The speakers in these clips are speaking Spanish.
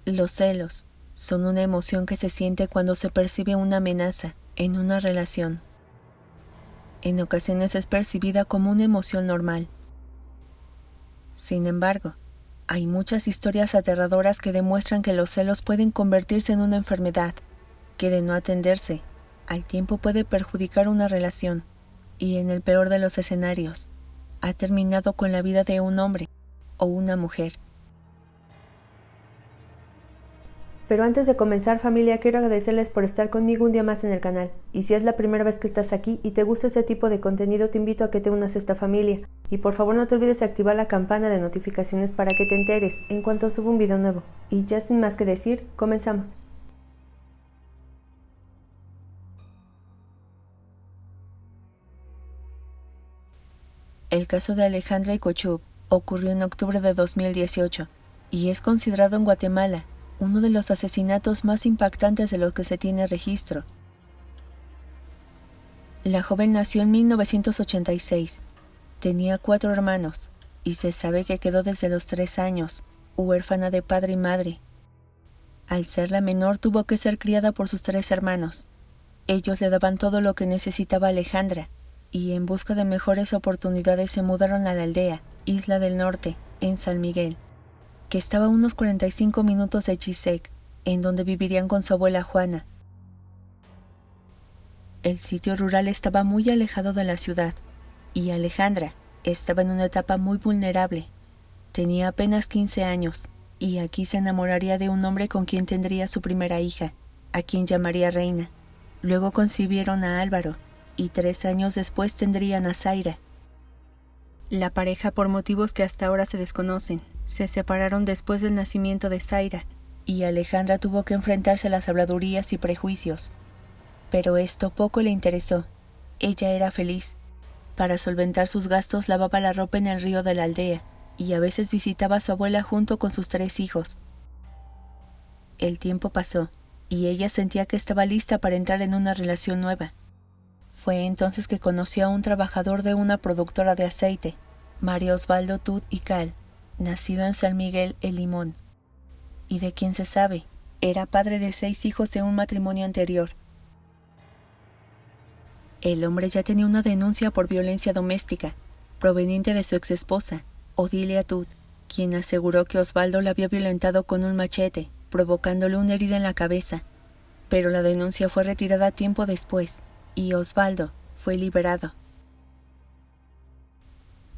Los celos son una emoción que se siente cuando se percibe una amenaza en una relación. En ocasiones es percibida como una emoción normal. Sin embargo, hay muchas historias aterradoras que demuestran que los celos pueden convertirse en una enfermedad, que de no atenderse, al tiempo puede perjudicar una relación, y en el peor de los escenarios, ha terminado con la vida de un hombre o una mujer. Pero antes de comenzar, familia, quiero agradecerles por estar conmigo un día más en el canal. Y si es la primera vez que estás aquí y te gusta este tipo de contenido, te invito a que te unas a esta familia. Y por favor no te olvides de activar la campana de notificaciones para que te enteres en cuanto suba un video nuevo. Y ya sin más que decir, comenzamos. El caso de Alejandra Ikochub ocurrió en octubre de 2018 y es considerado en Guatemala uno de los asesinatos más impactantes de los que se tiene registro. La joven nació en 1986, tenía 4 hermanos y se sabe que quedó desde los 3 años, huérfana de padre y madre. Al ser la menor tuvo que ser criada por sus 3 hermanos. Ellos le daban todo lo que necesitaba Alejandra, y en busca de mejores oportunidades se mudaron a la aldea, Isla del Norte, en San Miguel, que estaba a unos 45 minutos de Chisec, en donde vivirían con su abuela Juana. El sitio rural estaba muy alejado de la ciudad, y Alejandra estaba en una etapa muy vulnerable. Tenía apenas 15 años, y aquí se enamoraría de un hombre con quien tendría su primera hija, a quien llamaría Reina. Luego concibieron a Álvaro, y 3 años después tendrían a Zaira. La pareja, por motivos que hasta ahora se desconocen, se separaron después del nacimiento de Zaira, y Alejandra tuvo que enfrentarse a las habladurías y prejuicios. Pero esto poco le interesó. Ella era feliz. Para solventar sus gastos lavaba la ropa en el río de la aldea, y a veces visitaba a su abuela junto con sus 3 hijos. El tiempo pasó, y ella sentía que estaba lista para entrar en una relación nueva. Fue entonces que conoció a un trabajador de una productora de aceite, Mario Osvaldo Tud y Cal, nacido en San Miguel, El Limón, y de quien se sabe, era padre de 6 hijos de un matrimonio anterior. El hombre ya tenía una denuncia por violencia doméstica, proveniente de su exesposa, Odilia Tud, quien aseguró que Osvaldo la había violentado con un machete, provocándole una herida en la cabeza, pero la denuncia fue retirada tiempo después, y Osvaldo fue liberado.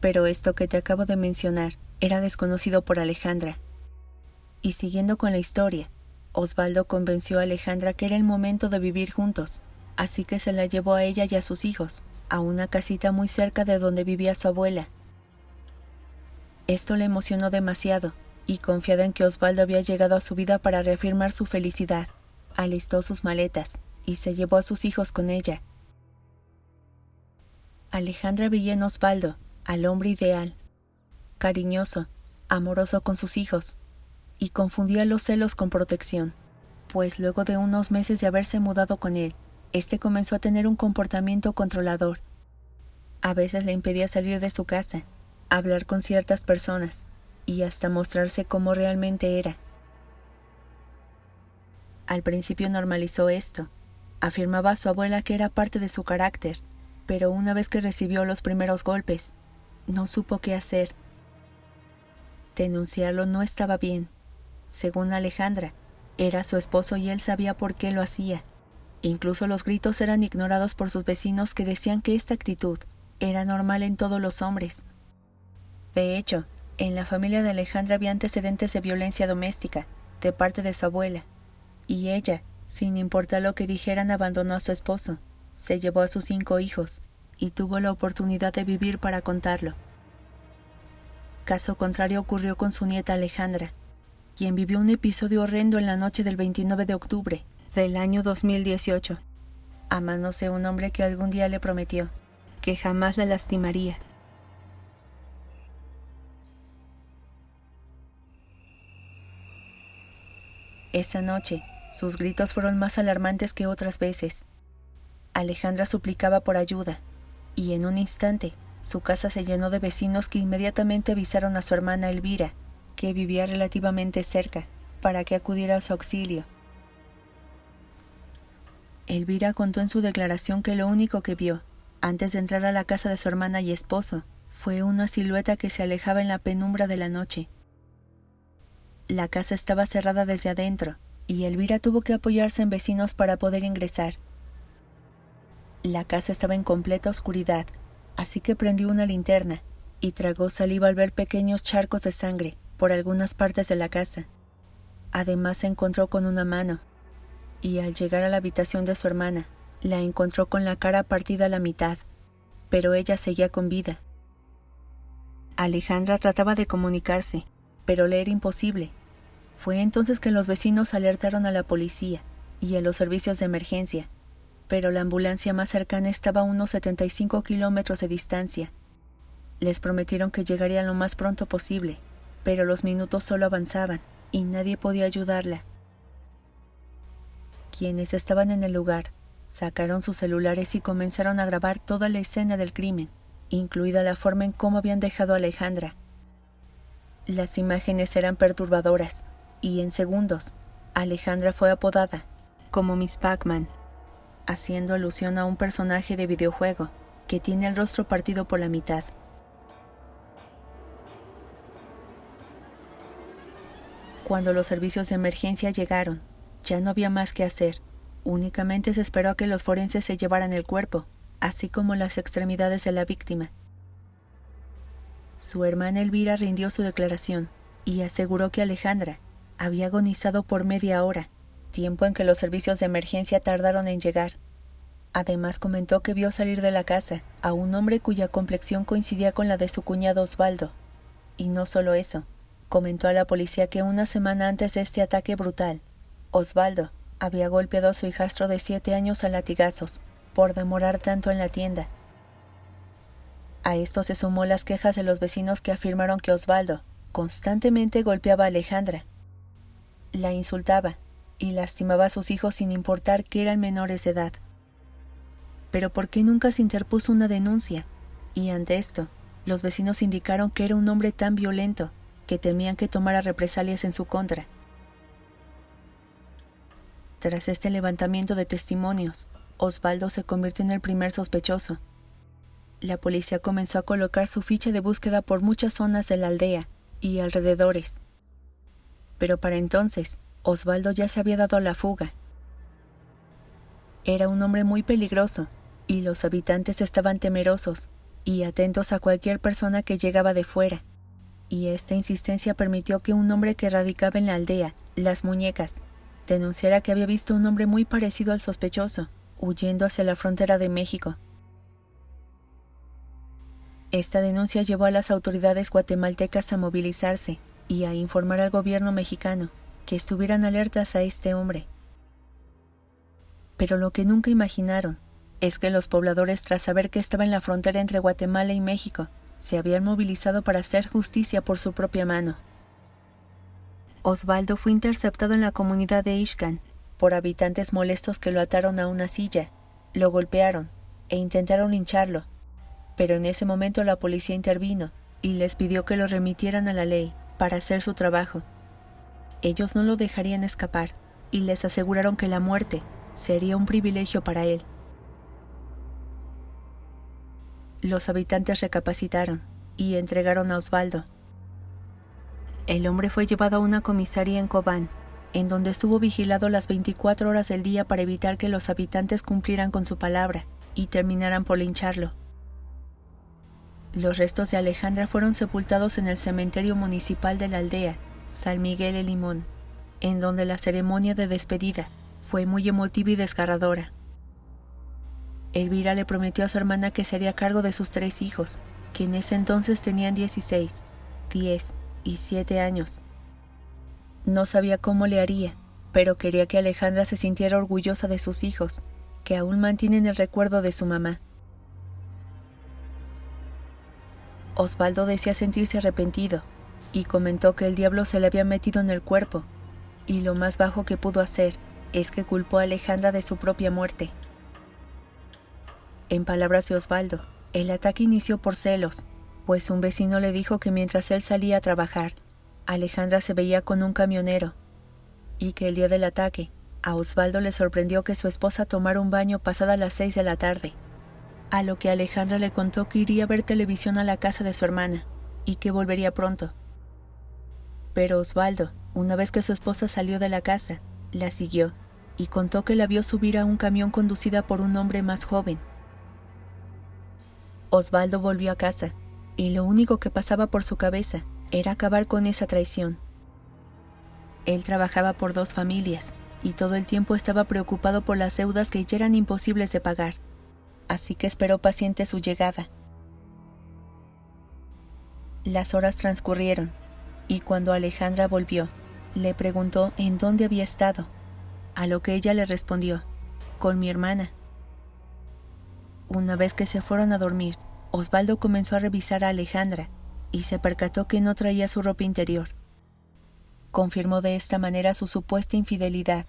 Pero esto que te acabo de mencionar era desconocido por Alejandra. Y siguiendo con la historia, Osvaldo convenció a Alejandra que era el momento de vivir juntos, así que se la llevó a ella y a sus hijos, a una casita muy cerca de donde vivía su abuela. Esto le emocionó demasiado, y confiada en que Osvaldo había llegado a su vida para reafirmar su felicidad, alistó sus maletas y se llevó a sus hijos con ella. Alejandra veía en Osvaldo al hombre ideal, cariñoso, amoroso con sus hijos, y confundía los celos con protección, pues luego de unos meses de haberse mudado con él, este comenzó a tener un comportamiento controlador. A veces le impedía salir de su casa, hablar con ciertas personas, y hasta mostrarse como realmente era. Al principio normalizó esto, afirmaba a su abuela que era parte de su carácter, pero una vez que recibió los primeros golpes, no supo qué hacer. Denunciarlo no estaba bien. Según Alejandra, era su esposo y él sabía por qué lo hacía. Incluso los gritos eran ignorados por sus vecinos que decían que esta actitud era normal en todos los hombres. De hecho, en la familia de Alejandra había antecedentes de violencia doméstica de parte de su abuela, y ella, sin importar lo que dijeran, abandonó a su esposo, se llevó a sus 5 hijos y tuvo la oportunidad de vivir para contarlo. Caso contrario ocurrió con su nieta Alejandra, quien vivió un episodio horrendo en la noche del 29 de octubre del año 2018, a manos de un hombre que algún día le prometió que jamás la lastimaría. Esa noche, sus gritos fueron más alarmantes que otras veces. Alejandra suplicaba por ayuda, y en un instante, su casa se llenó de vecinos que inmediatamente avisaron a su hermana Elvira, que vivía relativamente cerca. para que acudiera a su auxilio. Elvira contó en su declaración que lo único que vio, antes de entrar a la casa de su hermana y esposo, fue una silueta que se alejaba en la penumbra de la noche. La casa estaba cerrada desde adentro, y Elvira tuvo que apoyarse en vecinos para poder ingresar. La casa estaba en completa oscuridad, así que prendió una linterna y tragó saliva al ver pequeños charcos de sangre por algunas partes de la casa. Además se encontró con una mano, y al llegar a la habitación de su hermana, la encontró con la cara partida a la mitad, pero ella seguía con vida. Alejandra trataba de comunicarse, pero le era imposible. Fue entonces que los vecinos alertaron a la policía y a los servicios de emergencia, pero la ambulancia más cercana estaba a unos 75 kilómetros de distancia. Les prometieron que llegarían lo más pronto posible, pero los minutos solo avanzaban y nadie podía ayudarla. Quienes estaban en el lugar sacaron sus celulares y comenzaron a grabar toda la escena del crimen, incluida la forma en cómo habían dejado a Alejandra. Las imágenes eran perturbadoras, y en segundos, Alejandra fue apodada como Miss Pac-Man, haciendo alusión a un personaje de videojuego que tiene el rostro partido por la mitad. Cuando los servicios de emergencia llegaron, ya no había más que hacer. Únicamente se esperó a que los forenses se llevaran el cuerpo, así como las extremidades de la víctima. Su hermana Elvira rindió su declaración y aseguró que Alejandra había agonizado por media hora, tiempo en que los servicios de emergencia tardaron en llegar. Además comentó que vio salir de la casa a un hombre cuya complexión coincidía con la de su cuñado Osvaldo. Y no solo eso, comentó a la policía que una semana antes de este ataque brutal, Osvaldo había golpeado a su hijastro de 7 años a latigazos por demorar tanto en la tienda. A esto se sumó las quejas de los vecinos que afirmaron que Osvaldo constantemente golpeaba a Alejandra, la insultaba y lastimaba a sus hijos sin importar que eran menores de edad. Pero ¿por qué nunca se interpuso una denuncia? Y ante esto, los vecinos indicaron que era un hombre tan violento que temían que tomara represalias en su contra. Tras este levantamiento de testimonios, Osvaldo se convirtió en el primer sospechoso. La policía comenzó a colocar su ficha de búsqueda por muchas zonas de la aldea y alrededores. Pero para entonces, Osvaldo ya se había dado a la fuga. Era un hombre muy peligroso, y los habitantes estaban temerosos y atentos a cualquier persona que llegaba de fuera. Y esta insistencia permitió que un hombre que radicaba en la aldea, Las Muñecas, denunciara que había visto un hombre muy parecido al sospechoso, huyendo hacia la frontera de México. Esta denuncia llevó a las autoridades guatemaltecas a movilizarse y a informar al gobierno mexicano que estuvieran alertas a este hombre. Pero lo que nunca imaginaron es que los pobladores, tras saber que estaba en la frontera entre Guatemala y México, se habían movilizado para hacer justicia por su propia mano. Osvaldo fue interceptado en la comunidad de Ixcan por habitantes molestos que lo ataron a una silla, lo golpearon e intentaron lincharlo, pero en ese momento la policía intervino y les pidió que lo remitieran a la ley para hacer su trabajo. Ellos no lo dejarían escapar y les aseguraron que la muerte sería un privilegio para él. Los habitantes recapacitaron y entregaron a Osvaldo. El hombre fue llevado a una comisaría en Cobán, en donde estuvo vigilado las 24 horas del día para evitar que los habitantes cumplieran con su palabra y terminaran por lincharlo. Los restos de Alejandra fueron sepultados en el cementerio municipal de la aldea, San Miguel el Limón, en donde la ceremonia de despedida fue muy emotiva y desgarradora. Elvira le prometió a su hermana que se haría cargo de sus 3 hijos, que en ese entonces tenían 16, 10 y 7 años. No sabía cómo le haría, pero quería que Alejandra se sintiera orgullosa de sus hijos, que aún mantienen el recuerdo de su mamá. Osvaldo decía sentirse arrepentido, y comentó que el diablo se le había metido en el cuerpo, y lo más bajo que pudo hacer es que culpó a Alejandra de su propia muerte. En palabras de Osvaldo, el ataque inició por celos, pues un vecino le dijo que mientras él salía a trabajar, Alejandra se veía con un camionero, y que el día del ataque, a Osvaldo le sorprendió que su esposa tomara un baño pasada las 6 de la tarde, a lo que Alejandra le contó que iría a ver televisión a la casa de su hermana y que volvería pronto. Pero Osvaldo, una vez que su esposa salió de la casa, la siguió y contó que la vio subir a un camión conducida por un hombre más joven. Osvaldo volvió a casa y lo único que pasaba por su cabeza era acabar con esa traición. Él trabajaba por 2 familias y todo el tiempo estaba preocupado por las deudas que ya eran imposibles de pagar, así que esperó paciente su llegada. Las horas transcurrieron y cuando Alejandra volvió, le preguntó en dónde había estado, a lo que ella le respondió: con mi hermana. Una vez que se fueron a dormir, Osvaldo comenzó a revisar a Alejandra y se percató que no traía su ropa interior. Confirmó de esta manera su supuesta infidelidad.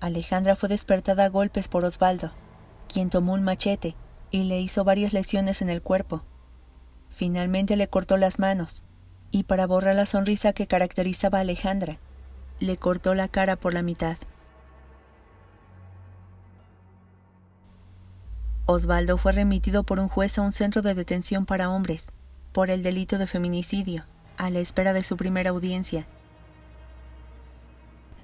Alejandra fue despertada a golpes por Osvaldo, quien tomó un machete y le hizo varias lesiones en el cuerpo. Finalmente le cortó las manos y, para borrar la sonrisa que caracterizaba a Alejandra, le cortó la cara por la mitad. Osvaldo fue remitido por un juez a un centro de detención para hombres por el delito de feminicidio, a la espera de su primera audiencia.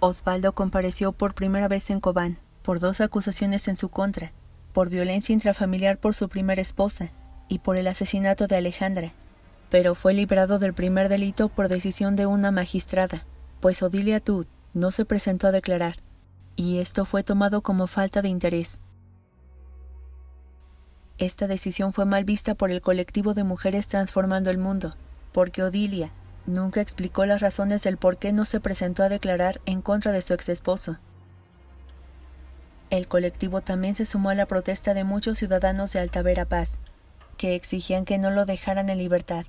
Osvaldo compareció por primera vez en Cobán por 2 acusaciones en su contra, por violencia intrafamiliar por su primera esposa y por el asesinato de Alejandra, pero fue librado del primer delito por decisión de una magistrada, pues Odilia Tud no se presentó a declarar, y esto fue tomado como falta de interés. Esta decisión fue mal vista por el colectivo de mujeres Transformando el Mundo, porque Odilia nunca explicó las razones del por qué no se presentó a declarar en contra de su exesposo. El colectivo también se sumó a la protesta de muchos ciudadanos de Alta Verapaz, que exigían que no lo dejaran en libertad,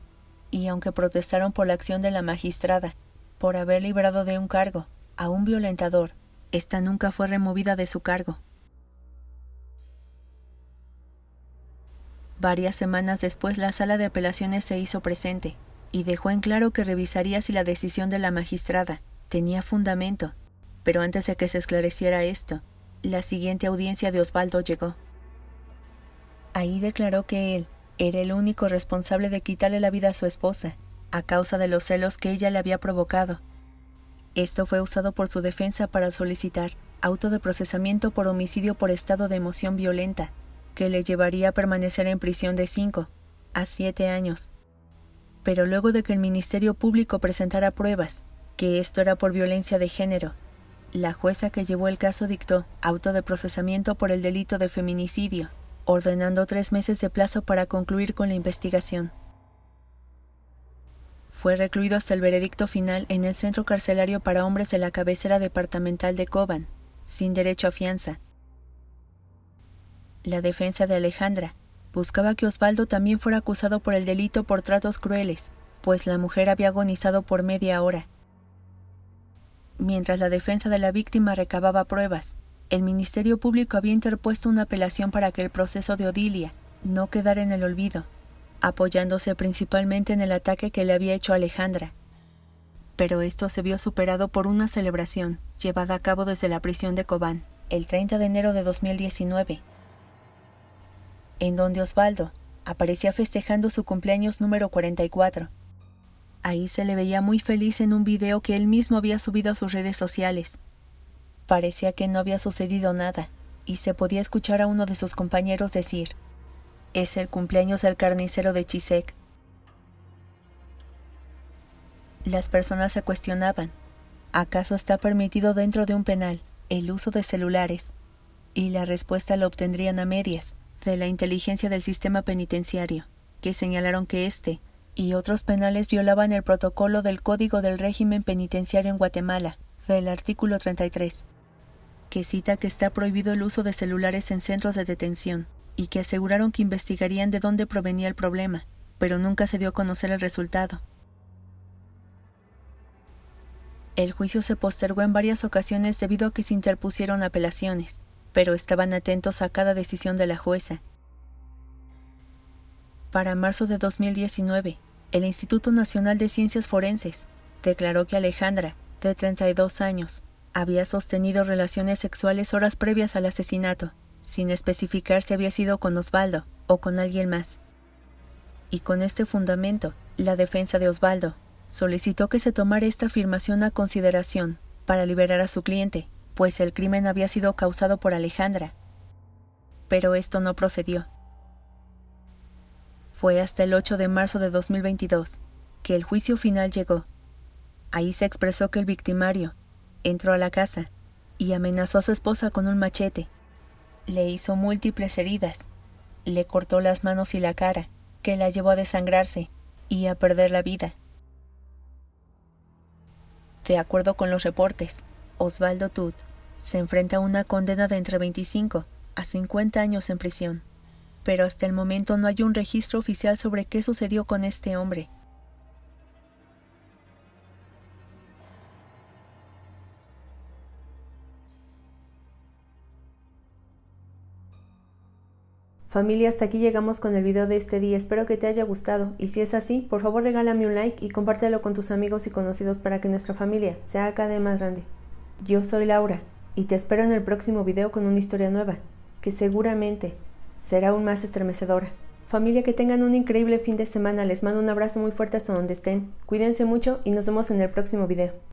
y aunque protestaron por la acción de la magistrada, por haber librado de un cargo a un violentador, esta nunca fue removida de su cargo. Varias semanas después, la Sala de Apelaciones se hizo presente y dejó en claro que revisaría si la decisión de la magistrada tenía fundamento, pero antes de que se esclareciera esto, la siguiente audiencia de Osvaldo llegó. Ahí declaró que él era el único responsable de quitarle la vida a su esposa, a causa de los celos que ella le había provocado. Esto fue usado por su defensa para solicitar auto de procesamiento por homicidio por estado de emoción violenta, que le llevaría a permanecer en prisión de 5 a 7 años. Pero luego de que el Ministerio Público presentara pruebas que esto era por violencia de género, la jueza que llevó el caso dictó auto de procesamiento por el delito de feminicidio, ordenando 3 meses de plazo para concluir con la investigación. Fue recluido hasta el veredicto final en el Centro Carcelario para Hombres de la Cabecera Departamental de Cobán, sin derecho a fianza. La defensa de Alejandra buscaba que Osvaldo también fuera acusado por el delito por tratos crueles, pues la mujer había agonizado por media hora. Mientras la defensa de la víctima recababa pruebas, el Ministerio Público había interpuesto una apelación para que el proceso de Odilia no quedara en el olvido, apoyándose principalmente en el ataque que le había hecho a Alejandra. Pero esto se vio superado por una celebración llevada a cabo desde la prisión de Cobán, el 30 de enero de 2019, en donde Osvaldo aparecía festejando su cumpleaños número 44. Ahí se le veía muy feliz en un video que él mismo había subido a sus redes sociales. Parecía que no había sucedido nada, y se podía escuchar a uno de sus compañeros decir: «Es el cumpleaños del carnicero de Chisec». Las personas se cuestionaban: ¿acaso está permitido dentro de un penal el uso de celulares? Y la respuesta la obtendrían a medias de la inteligencia del sistema penitenciario, que señalaron que este y otros penales violaban el protocolo del Código del Régimen Penitenciario en Guatemala, del artículo 33, que cita que está prohibido el uso de celulares en centros de detención, y que aseguraron que investigarían de dónde provenía el problema, pero nunca se dio a conocer el resultado. El juicio se postergó en varias ocasiones debido a que se interpusieron apelaciones, pero estaban atentos a cada decisión de la jueza. Para marzo de 2019, el Instituto Nacional de Ciencias Forenses declaró que Alejandra de 32 años, había sostenido relaciones sexuales horas previas al asesinato, sin especificar si había sido con Osvaldo o con alguien más. Y con este fundamento, la defensa de Osvaldo solicitó que se tomara esta afirmación a consideración para liberar a su cliente, pues el crimen había sido causado por Alejandra. Pero esto no procedió. Fue hasta el 8 de marzo de 2022 que el juicio final llegó. Ahí se expresó que el victimario entró a la casa y amenazó a su esposa con un machete. Le hizo múltiples heridas, le cortó las manos y la cara, que la llevó a desangrarse y a perder la vida. De acuerdo con los reportes, Osvaldo Tut se enfrenta a una condena de entre 25 a 50 años en prisión, pero hasta el momento no hay un registro oficial sobre qué sucedió con este hombre. Familia, hasta aquí llegamos con el video de este día, espero que te haya gustado y si es así, por favor regálame un like y compártelo con tus amigos y conocidos para que nuestra familia sea cada vez más grande. Yo soy Laura y te espero en el próximo video con una historia nueva, que seguramente será aún más estremecedora. Familia, que tengan un increíble fin de semana, les mando un abrazo muy fuerte hasta donde estén, cuídense mucho y nos vemos en el próximo video.